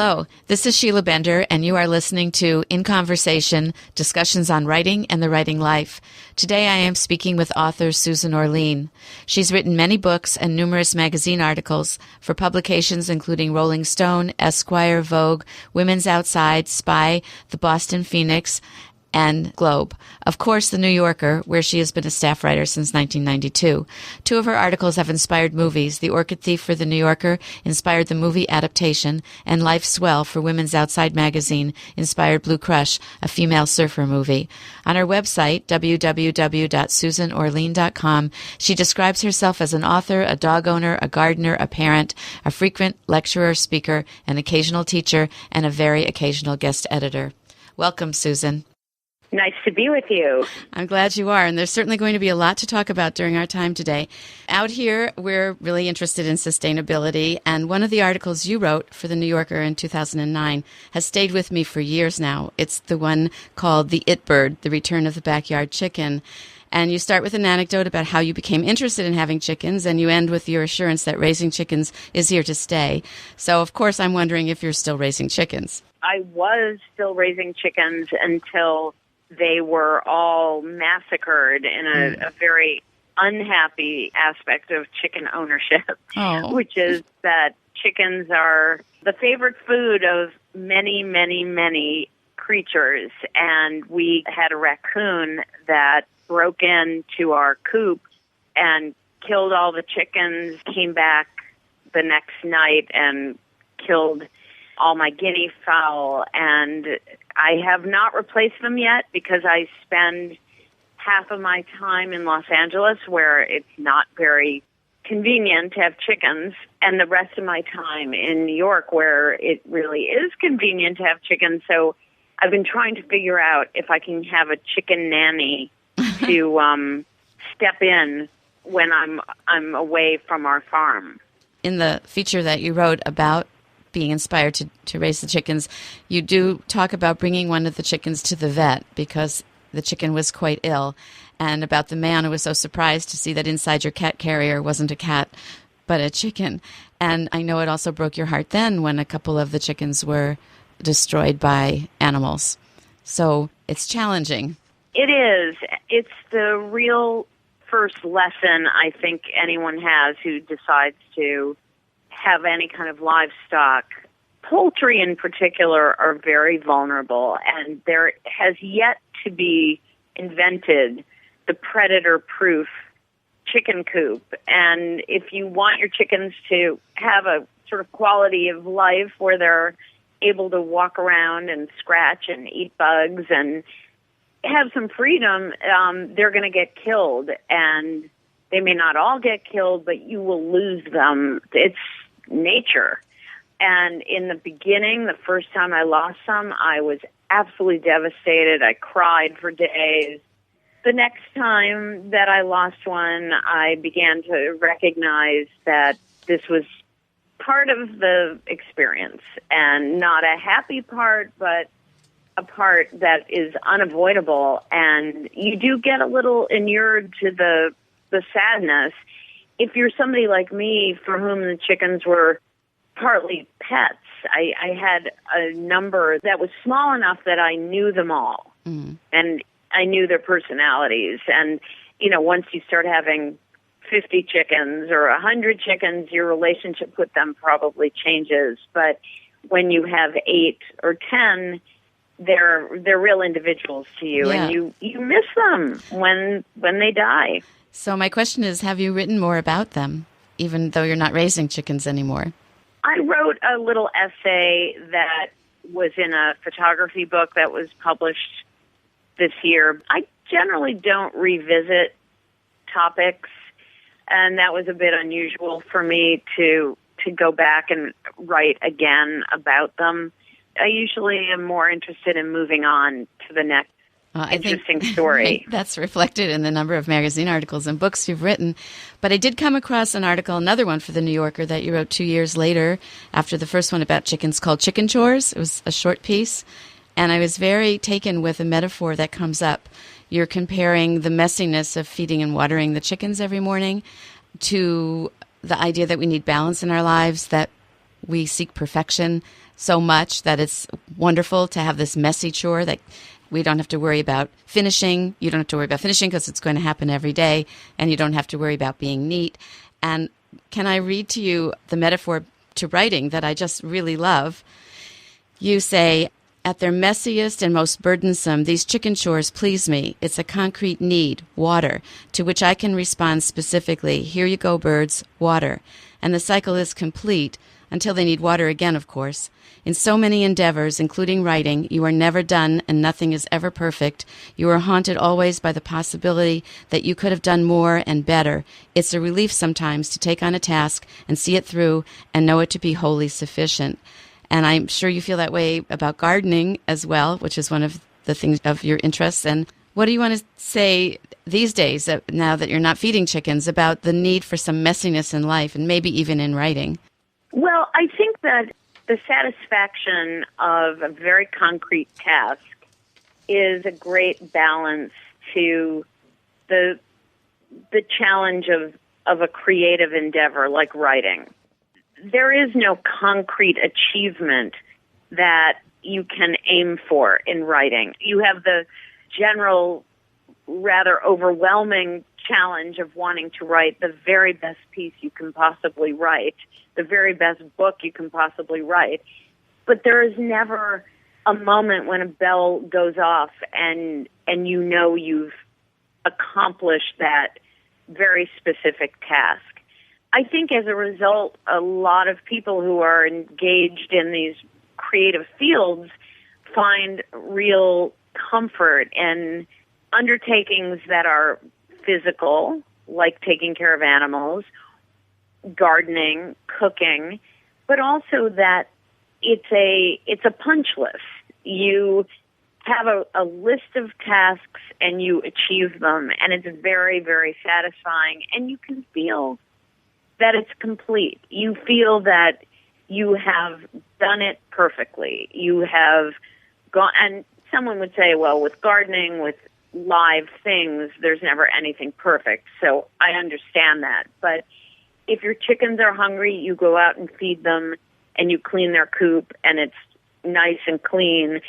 Hello, this is Sheila Bender, and you are listening to In Conversation, discussions on writing and the writing life. Today I am speaking with author Susan Orlean. She's written many books and numerous magazine articles for publications including Rolling Stone, Esquire, Vogue, Women's Outside, Spy, the Boston Phoenix, and Globe. Of course, The New Yorker, where she has been a staff writer since 1992. Two of her articles have inspired movies. The Orchid Thief for The New Yorker inspired the movie adaptation, and Life Swell for Women's Outside magazine inspired Blue Crush, a female surfer movie. On her website, www.susanorlean.com, she describes herself as an author, a dog owner, a gardener, a parent, a frequent lecturer, speaker, an occasional teacher, and a very occasional guest editor. Welcome, Susan. Nice to be with you. I'm glad you are, and there's certainly going to be a lot to talk about during our time today. Out here, we're really interested in sustainability, and one of the articles you wrote for The New Yorker in 2009 has stayed with me for years now. It's the one called The It Bird, The Return of the Backyard Chicken. And you start with an anecdote about how you became interested in having chickens, and you end with your assurance that raising chickens is here to stay. So, of course, I'm wondering if you're still raising chickens. I was still raising chickens until they were all massacred in a very unhappy aspect of chicken ownership, which is that chickens are the favorite food of many, many, many creatures. And we had a raccoon that broke into our coop and killed all the chickens, came back the next night and killed all my guinea fowl, and I have not replaced them yet because I spend half of my time in Los Angeles where it's not very convenient to have chickens, and the rest of my time in New York where it really is convenient to have chickens. So I've been trying to figure out if I can have a chicken nanny to step in when I'm away from our farm. In the feature that you wrote about being inspired to raise the chickens, you do talk about bringing one of the chickens to the vet because the chicken was quite ill, and about the man who was so surprised to see that inside your cat carrier wasn't a cat but a chicken. And I know it also broke your heart then when a couple of the chickens were destroyed by animals. So it's challenging. It is. It's the real first lesson I think anyone has who decides to have any kind of livestock. Poultry in particular are very vulnerable, and there has yet to be invented the predator-proof chicken coop. And if you want your chickens to have a sort of quality of life where they're able to walk around and scratch and eat bugs and have some freedom, they're going to get killed. And they may not all get killed, but you will lose them. It's nature. And in the beginning, the first time I lost some, I was absolutely devastated. I cried for days. The next time that I lost one, I began to recognize that this was part of the experience, and not a happy part, but a part that is unavoidable. And you do get a little inured to the sadness. If you're somebody like me for whom the chickens were partly pets, I had a number that was small enough that I knew them all, and I knew their personalities. And, you know, once you start having 50 chickens or 100 chickens, your relationship with them probably changes. But when you have 8 or 10, they're real individuals to you, and you miss them when they die. So my question is, have you written more about them, even though you're not raising chickens anymore? I wrote a little essay that was in a photography book that was published this year. I generally don't revisit topics, and that was a bit unusual for me to go back and write again about them. I usually am more interested in moving on to the next interesting story. That's reflected in the number of magazine articles and books you've written. But I did come across an article, another one for The New Yorker, that you wrote 2 years later after the first one about chickens, called Chicken Chores. It was a short piece, and I was very taken with a metaphor that comes up. You're comparing the messiness of feeding and watering the chickens every morning to the idea that we need balance in our lives, that we seek perfection, so much that it's wonderful to have this messy chore that we don't have to worry about finishing. You don't have to worry about finishing because it's going to happen every day, and you don't have to worry about being neat. And can I read to you the metaphor to writing that I just really love? You say, at their messiest and most burdensome, these chicken chores please me. It's a concrete need, water, to which I can respond specifically. Here you go, birds, water. And the cycle is complete, until they need water again, of course. In so many endeavors, including writing, you are never done and nothing is ever perfect. You are haunted always by the possibility that you could have done more and better. It's a relief sometimes to take on a task and see it through and know it to be wholly sufficient. And I'm sure you feel that way about gardening as well, which is one of the things of your interests. And what do you want to say these days, now that you're not feeding chickens, about the need for some messiness in life and maybe even in writing? Well, I think that the satisfaction of a very concrete task is a great balance to the challenge of a creative endeavor like writing. There is no concrete achievement that you can aim for in writing. You have the general, rather overwhelming challenge of wanting to write the very best piece you can possibly write, the very best book you can possibly write. But there is never a moment when a bell goes off and you know you've accomplished that very specific task. I think as a result, a lot of people who are engaged in these creative fields find real comfort in undertakings that are physical, like taking care of animals, gardening, cooking, but also that it's a punch list. You have a list of tasks and you achieve them, and it's very, very satisfying, and you can feel that it's complete. You feel that you have done it perfectly. You have gone, and someone would say, well, with gardening, with live things, there's never anything perfect. So I understand that. But if your chickens are hungry, you go out and feed them and you clean their coop and it's nice and clean.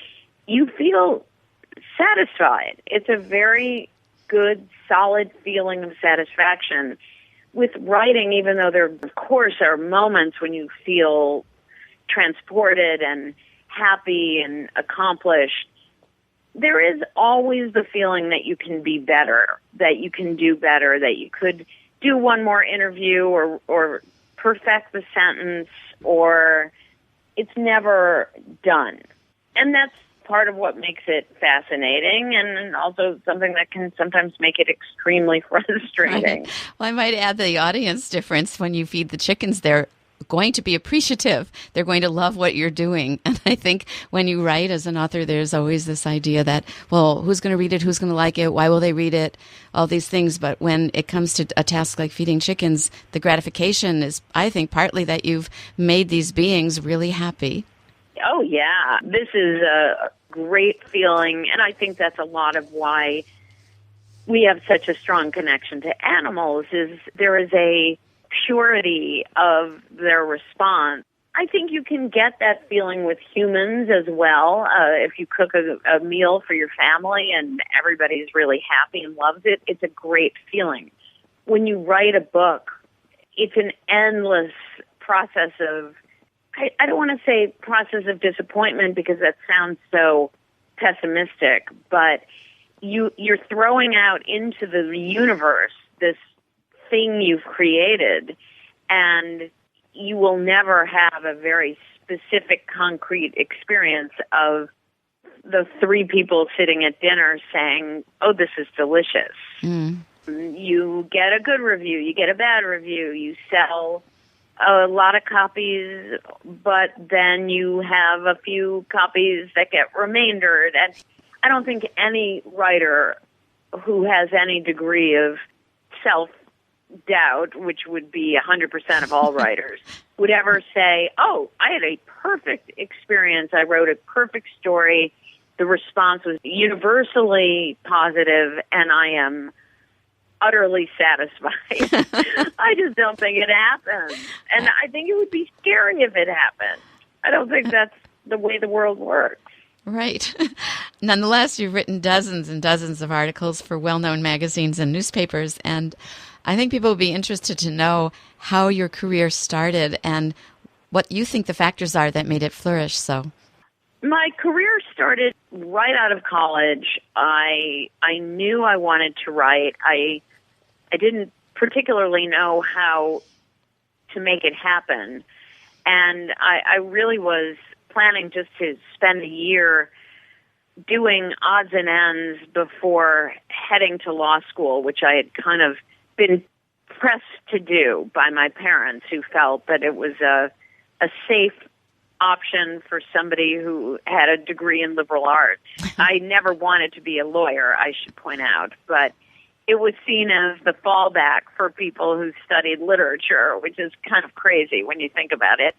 You feel satisfied. It's a very good, solid feeling of satisfaction. With writing, even though there, of course, are moments when you feel transported and happy and accomplished, there is always the feeling that you can be better, that you can do better, that you could do one more interview or perfect the sentence, or it's never done. And that's part of what makes it fascinating, and also something that can sometimes make it extremely frustrating. Right. Well, I might add the audience difference. When you feed the chickens, they're going to be appreciative. They're going to love what you're doing. And I think when you write as an author, there's always this idea that, well, who's going to read it? Who's going to like it? Why will they read it? All these things. But when it comes to a task like feeding chickens, the gratification is, I think, partly that you've made these beings really happy. Oh, yeah. This is a great feeling, and I think that's a lot of why we have such a strong connection to animals, is there is a purity of their response. I think you can get that feeling with humans as well. If you cook a meal for your family and everybody's really happy and loves it, it's a great feeling. When you write a book, it's an endless process of, I don't want to say process of disappointment because that sounds so pessimistic, but you're throwing out into the universe this thing you've created, and you will never have a very specific, concrete experience of the three people sitting at dinner saying, oh, this is delicious. Mm. You get a good review, you get a bad review, you sell a lot of copies, but then you have a few copies that get remaindered. And I don't think any writer who has any degree of self-doubt, which would be 100% of all writers, would ever say, oh, I had a perfect experience. I wrote a perfect story. The response was universally positive, and I am utterly satisfied. I just don't think it happens. And I think it would be scary if it happened. I don't think that's the way the world works. Right. Nonetheless, you've written dozens and dozens of articles for well-known magazines and newspapers, and I think people would be interested to know how your career started and what you think the factors are that made it flourish so. My career started right out of college. I knew I wanted to write. I didn't particularly know how to make it happen, and I really was planning just to spend a year doing odds and ends before heading to law school, which I had kind of been pressed to do by my parents, who felt that it was a safe option for somebody who had a degree in liberal arts. I never wanted to be a lawyer, I should point out, but it was seen as the fallback for people who studied literature, which is kind of crazy when you think about it.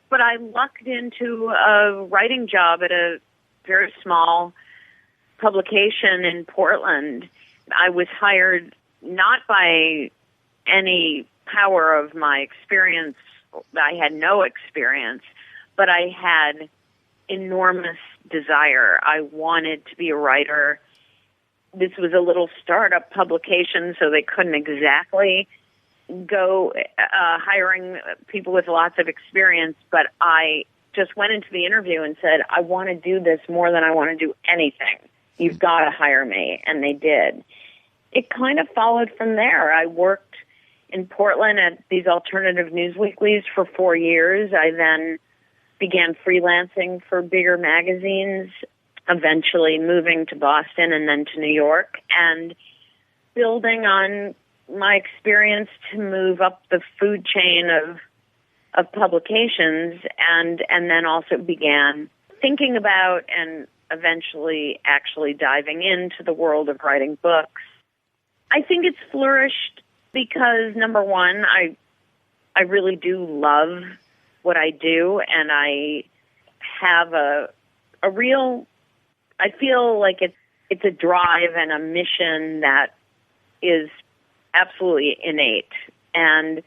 But I lucked into a writing job at a very small publication in Portland. I was hired not by any power of my experience. I had no experience, but I had enormous desire. I wanted to be a writer. This was a little startup publication, so they couldn't exactly go hiring people with lots of experience, but I just went into the interview and said, I want to do this more than I want to do anything. You've got to hire me, and they did. It kind of followed from there. I worked in Portland at these alternative news weeklies for 4 years. I then began freelancing for bigger magazines, eventually moving to Boston and then to New York, and building on my experience to move up the food chain of publications, and then also began thinking about and eventually actually diving into the world of writing books. I think it's flourished because, number one, I really do love what I do, and I have a real, I feel like it's a drive and a mission that is absolutely innate, and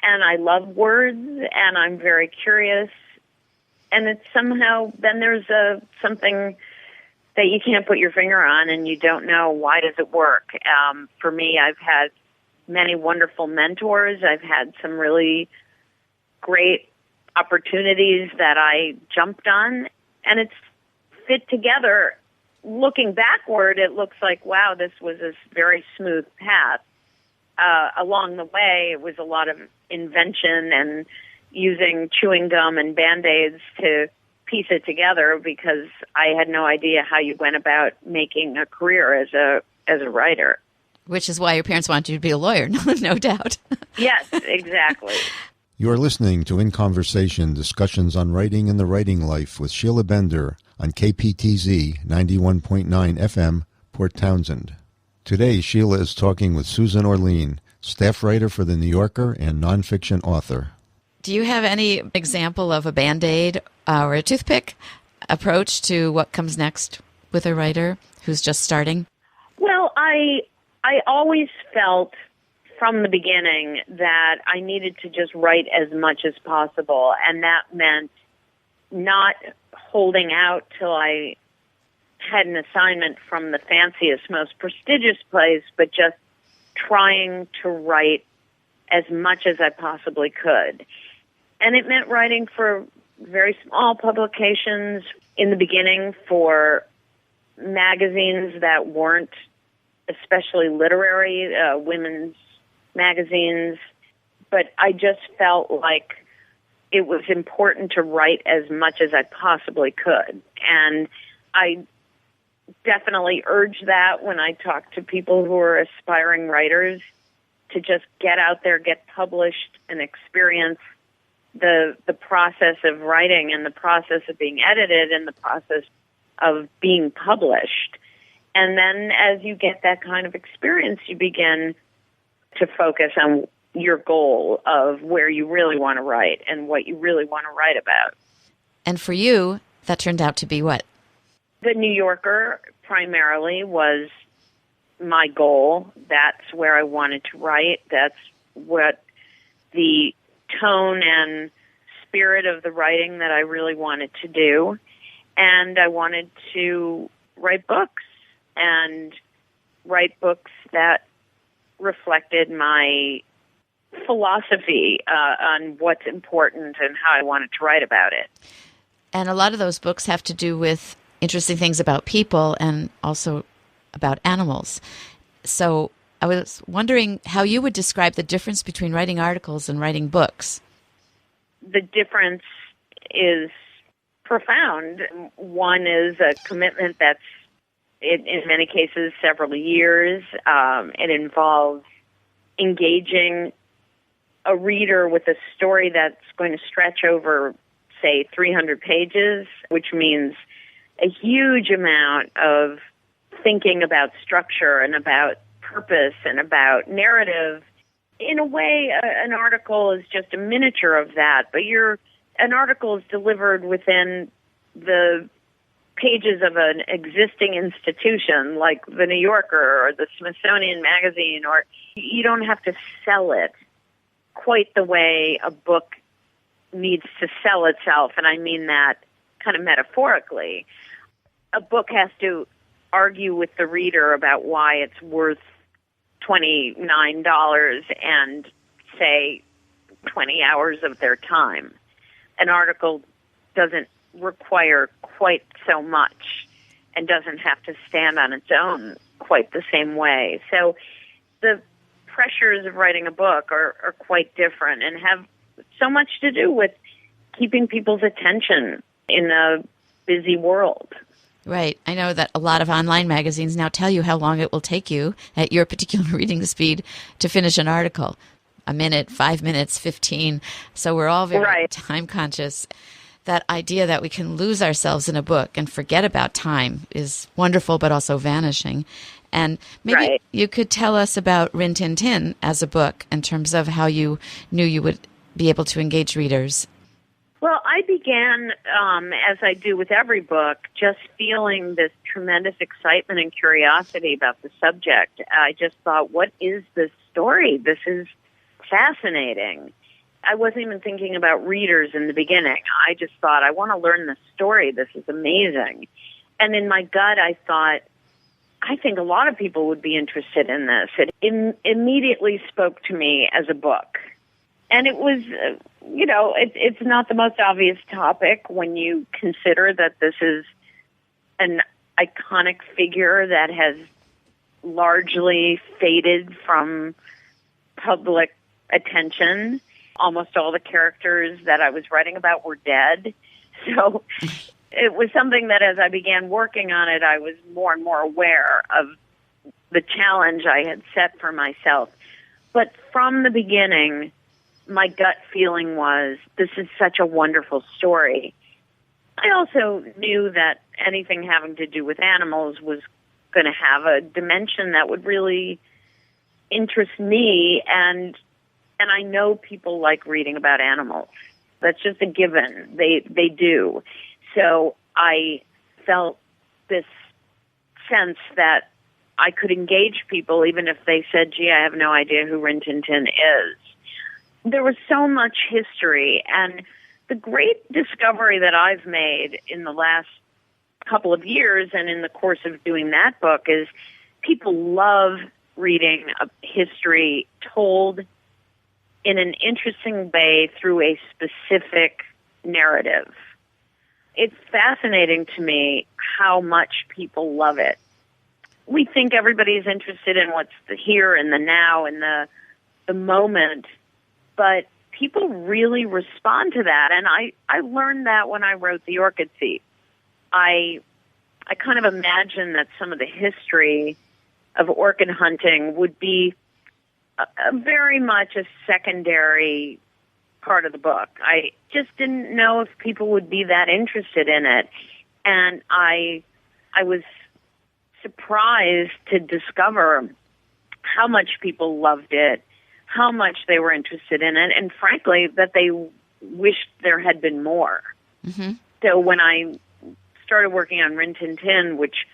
I love words, and I'm very curious, and it's somehow, then there's something that you can't put your finger on, and you don't know why does it work. For me, I've had many wonderful mentors. I've had some really great opportunities that I jumped on, and it's fit together. Looking backward, it looks like, wow, this was a very smooth path. Along the way, it was a lot of invention and using chewing gum and Band-Aids to piece it together, because I had no idea how you went about making a career as a writer. Which is why your parents wanted you to be a lawyer, no doubt. Yes, exactly. You are listening to In Conversation, discussions on writing and the writing life with Sheila Bender on KPTZ 91.9 FM, Port Townsend. Today, Sheila is talking with Susan Orlean, staff writer for The New Yorker and nonfiction author. Do you have any example of a Band-Aid or a toothpick approach to what comes next with a writer who's just starting? Well, I always felt from the beginning that I needed to just write as much as possible, and that meant not holding out till I had an assignment from the fanciest, most prestigious place, but just trying to write as much as I possibly could. And it meant writing for very small publications in the beginning, for magazines that weren't especially literary, women's magazines. But I just felt like it was important to write as much as I possibly could. And I definitely urge that when I talk to people who are aspiring writers, to just get out there, get published, and experience the process of writing and the process of being edited and the process of being published. And then as you get that kind of experience, you begin to focus on your goal of where you really want to write and what you really want to write about. And for you, that turned out to be what? The New Yorker primarily was my goal. That's where I wanted to write. That's what the tone and spirit of the writing that I really wanted to do. And I wanted to write books and write books that reflected my philosophy on what's important and how I wanted to write about it. And a lot of those books have to do with interesting things about people and also about animals. So I was wondering how you would describe the difference between writing articles and writing books. The difference is profound. One is a commitment that's, in many cases, several years. It involves engaging a reader with a story that's going to stretch over, say, 300 pages, which means a huge amount of thinking about structure and about purpose and about narrative. In a way, an article is just a miniature of that, but an article is delivered within the pages of an existing institution like the New Yorker or the Smithsonian Magazine, or you don't have to sell it quite the way a book needs to sell itself, and I mean that kind of metaphorically. A book has to argue with the reader about why it's worth $29 and, say, 20 hours of their time. An article doesn't require quite so much and doesn't have to stand on its own quite the same way. So the pressures of writing a book are quite different and have so much to do with keeping people's attention in a busy world. Right. I know that a lot of online magazines now tell you how long it will take you at your particular reading speed to finish an article. A minute, 5 minutes, 15. So we're all very time conscious. That idea that we can lose ourselves in a book and forget about time is wonderful, but also vanishing. And maybe you could tell us about Rin Tin Tin as a book in terms of how you knew you would be able to engage readers. Well, I began, as I do with every book, just feeling this tremendous excitement and curiosity about the subject. I just thought, what is this story? This is fascinating. I wasn't even thinking about readers in the beginning. I just thought, I want to learn this story. This is amazing. And in my gut, I thought, I think a lot of people would be interested in this. It immediately spoke to me as a book. And it was, it's not the most obvious topic when you consider that this is an iconic figure that has largely faded from public attention. Almost all the characters that I was writing about were dead. So it was something that as I began working on it, I was more and more aware of the challenge I had set for myself. But from the beginning, my gut feeling was, this is such a wonderful story. I also knew that anything having to do with animals was going to have a dimension that would really interest me, and I know people like reading about animals. That's just a given. They do. So I felt this sense that I could engage people even if they said, gee, I have no idea who Rin Tin Tin is. There was so much history, and the great discovery that I've made in the last couple of years and in the course of doing that book is people love reading a history told in an interesting way through a specific narrative. It's fascinating to me how much people love it. We think everybody's interested in what's the here and the now and the moment, but people really respond to that. And I learned that when I wrote The Orchid Thief. I kind of imagined that some of the history of orchid hunting would be very much a secondary part of the book. I just didn't know if people would be that interested in it. And I was surprised to discover how much people loved it, how much they were interested in it, and frankly, that they wished there had been more. Mm-hmm. So when I started working on Rin Tin Tin, which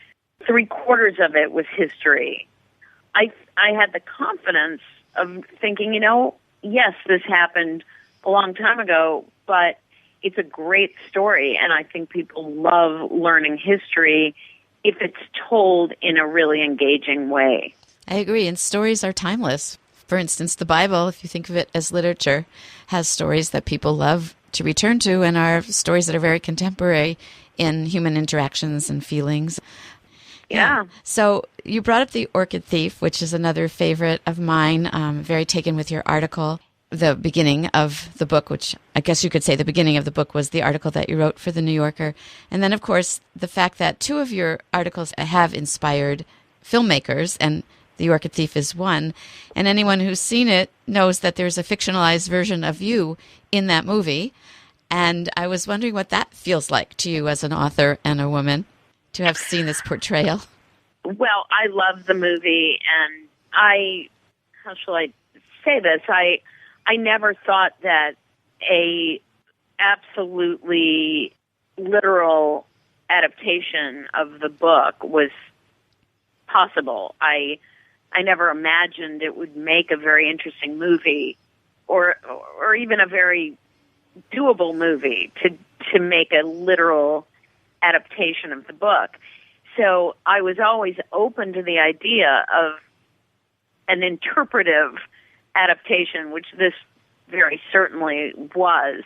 3/4 of it was history, I had the confidence of thinking, yes, this happened a long time ago, but it's a great story, and I think people love learning history if it's told in a really engaging way. I agree, and stories are timeless. For instance, the Bible, if you think of it as literature, has stories that people love to return to and are stories that are very contemporary in human interactions and feelings. Yeah. So you brought up The Orchid Thief, which is another favorite of mine, very taken with your article. The beginning of the book, which I guess you could say the beginning of the book was the article that you wrote for The New Yorker. And then, of course, the fact that two of your articles have inspired filmmakers, and The Orchid Thief is one. And anyone who's seen it knows that there's a fictionalized version of you in that movie. And I was wondering what that feels like to you as an author and a woman to have seen this portrayal. Well, I love the movie, and how shall I say this? I never thought that a absolutely literal adaptation of the book was possible. I never imagined it would make a very interesting movie, or even a very doable movie to make a literal adaptation of the book. So I was always open to the idea of an interpretive adaptation, which this very certainly was.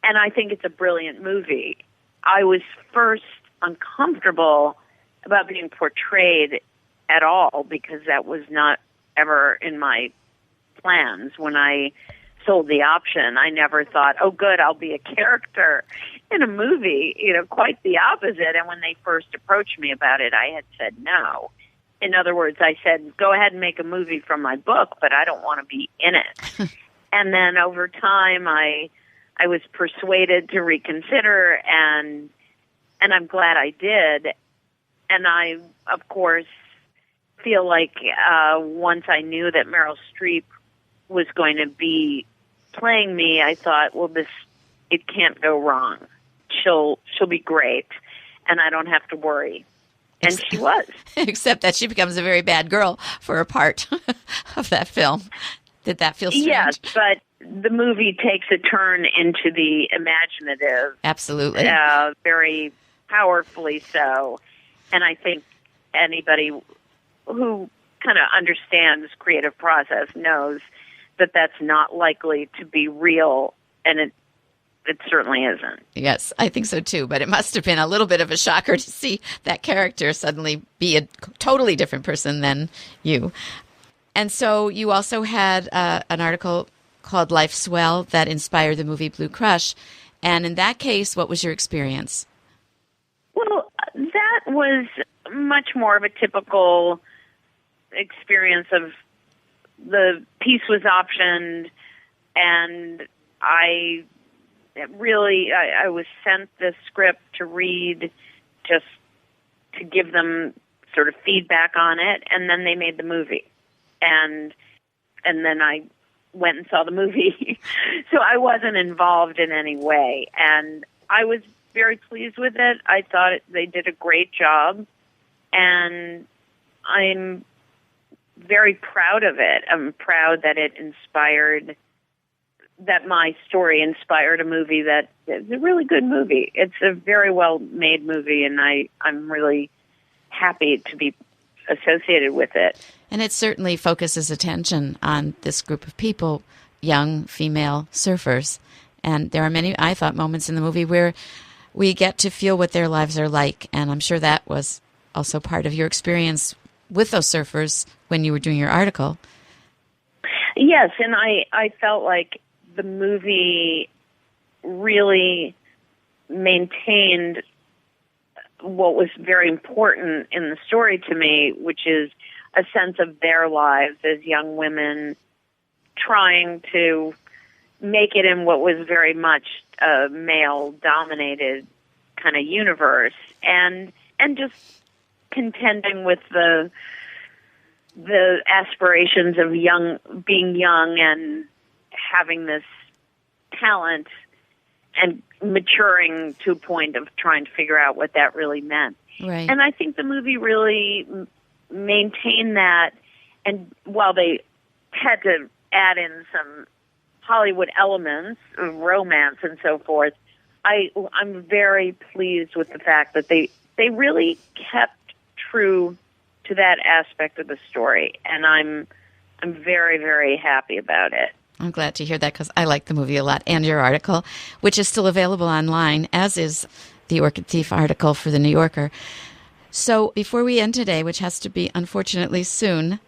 And I think it's a brilliant movie. I was first uncomfortable about being portrayed at all because that was not ever in my plans. When I sold the option, I never thought, oh, good, I'll be a character in a movie. Quite the opposite. And when they first approached me about it, I had said no. In other words, I said, go ahead and make a movie from my book, but I don't want to be in it. And then over time, I was persuaded to reconsider, and I'm glad I did. And I, of course, feel like once I knew that Meryl Streep was going to be playing me, I thought, well, it can't go wrong. She'll be great, and I don't have to worry. And she was. Except that she becomes a very bad girl for a part of that film. Did that feel strange? Yes, but the movie takes a turn into the imaginative. Absolutely. Very powerfully so. And I think anybody who kind of understands creative process knows that that's not likely to be real, and it certainly isn't. Yes, I think so too. But it must have been a little bit of a shocker to see that character suddenly be a totally different person than you. And so you also had an article called Life Swell that inspired the movie Blue Crush. And in that case, what was your experience? Well, that was much more of a typical experience of the piece was optioned, and I was sent the script to read, just to give them sort of feedback on it, and then they made the movie. And then I went and saw the movie. So I wasn't involved in any way, and I was very pleased with it. I thought they did a great job, and I'm very proud of it. I'm proud that that my story inspired a movie that is a really good movie. It's a very well-made movie, and I'm really happy to be associated with it. And it certainly focuses attention on this group of people, young female surfers. And there are many, I thought, moments in the movie where we get to feel what their lives are like. And I'm sure that was also part of your experience with those surfers when you were doing your article. Yes, and I felt like the movie really maintained what was very important in the story to me, which is a sense of their lives as young women trying to make it in what was very much a male-dominated kind of universe, and just contending with the aspirations of being young and having this talent and maturing to a point of trying to figure out what that really meant. Right. And I think the movie really maintained that, and while they had to add in some Hollywood elements of romance and so forth, I'm very pleased with the fact that they really kept true to that aspect of the story, and I'm very, very happy about it. I'm glad to hear that because I like the movie a lot, and your article, which is still available online, as is the Orchid Thief article for The New Yorker. So before we end today, which has to be unfortunately soon,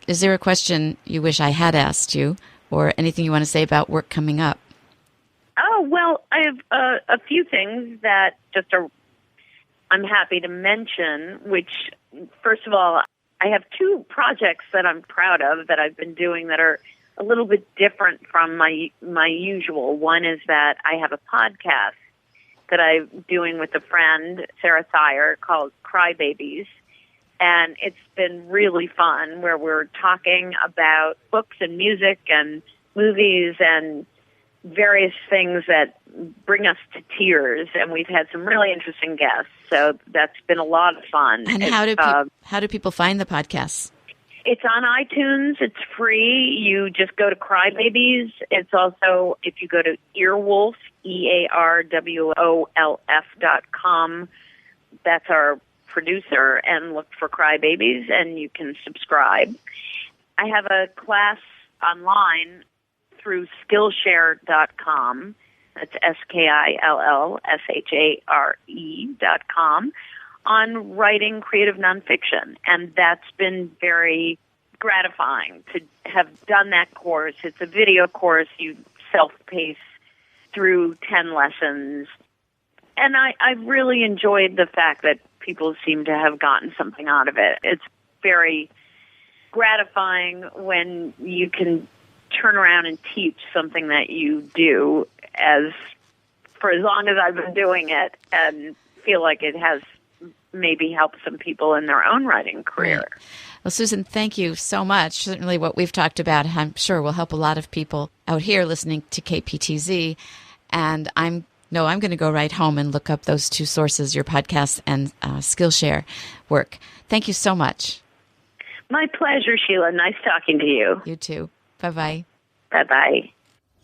is there a question you wish I had asked you or anything you want to say about work coming up? Oh, well, I have a few things that I'm happy to mention, which, first of all, I have two projects that I'm proud of that I've been doing that are a little bit different from my usual. One is that I have a podcast that I'm doing with a friend, Sarah Thayer, called Crybabies. And it's been really fun, where we're talking about books and music and movies and various things that bring us to tears. And we've had some really interesting guests. So that's been a lot of fun. And how do people find the podcasts? It's on iTunes. It's free. You just go to Crybabies. It's also, if you go to Earwolf, EARWOLF.com, that's our producer, and look for Crybabies, and you can subscribe. I have a class online through Skillshare.com. That's SKILLSHARE.com on writing creative nonfiction, and that's been very gratifying to have done that course. It's a video course. You self-pace through 10 lessons, and I really enjoyed the fact that people seem to have gotten something out of it. It's very gratifying when you can turn around and teach something that you do for as long as I've been doing it, and feel like it has maybe helped some people in their own writing career. Right. Well, Susan, thank you so much. Certainly what we've talked about, I'm sure, will help a lot of people out here listening to KPTZ. And I'm going to go right home and look up those two sources, your podcast and Skillshare work. Thank you so much. My pleasure, Sheila. Nice talking to you. You too. Bye-bye. Bye-bye.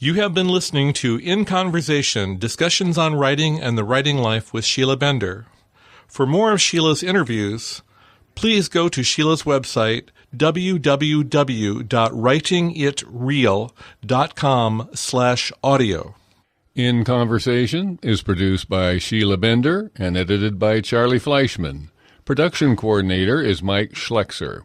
You have been listening to In Conversation, Discussions on Writing and the Writing Life with Sheila Bender. For more of Sheila's interviews, please go to Sheila's website, www.writingitreal.com/audio. In Conversation is produced by Sheila Bender and edited by Charlie Fleischman. Production coordinator is Mike Schlexer.